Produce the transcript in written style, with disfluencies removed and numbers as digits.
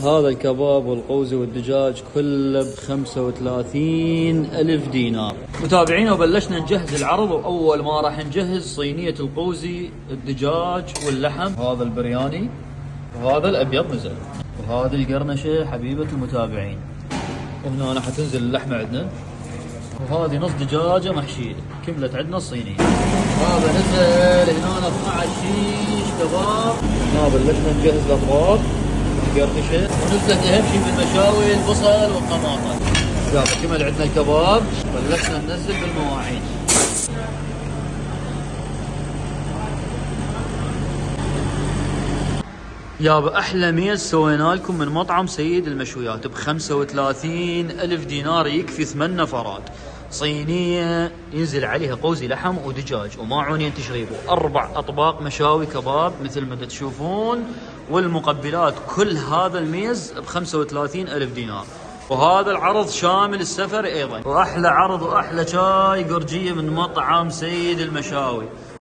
هذا الكباب والقوزي والدجاج كله ب35,000 دينار. متابعينا وبلشنا نجهز العرض، وأول ما راح نجهز صينية القوزي، الدجاج واللحم. هذا البرياني وهذا الأبيض نزل، وهذه القرنشة حبيبة المتابعين. وهنا أنا حتنزل اللحمة عندنا، وهذه نص دجاجة محشية كملت عندنا الصينية. هذا نزل هنا 12 شيش كباب. هنا بلشنا نجهز الأطباق قرنشة، ونزلت أهم شيء بالمشاوي البصل والطماطم. يلا كمل عندنا الكباب، بلشنا ننزل بالمواعين. يابا أحلى ميز سوينا لكم من مطعم سيد المشويات ب35,000 دينار، يكفي 8 نفرات. صينية ينزل عليها قوزي لحم ودجاج وماعونين تشريب، و4 أطباق مشاوي كباب مثل ما تشوفون، والمقبلات. كل هذا الميز ب35,000 دينار. وهذا العرض شامل السفر أيضا، وأحلى عرض وأحلى شاي قرجية من مطعم سيد المشاوي.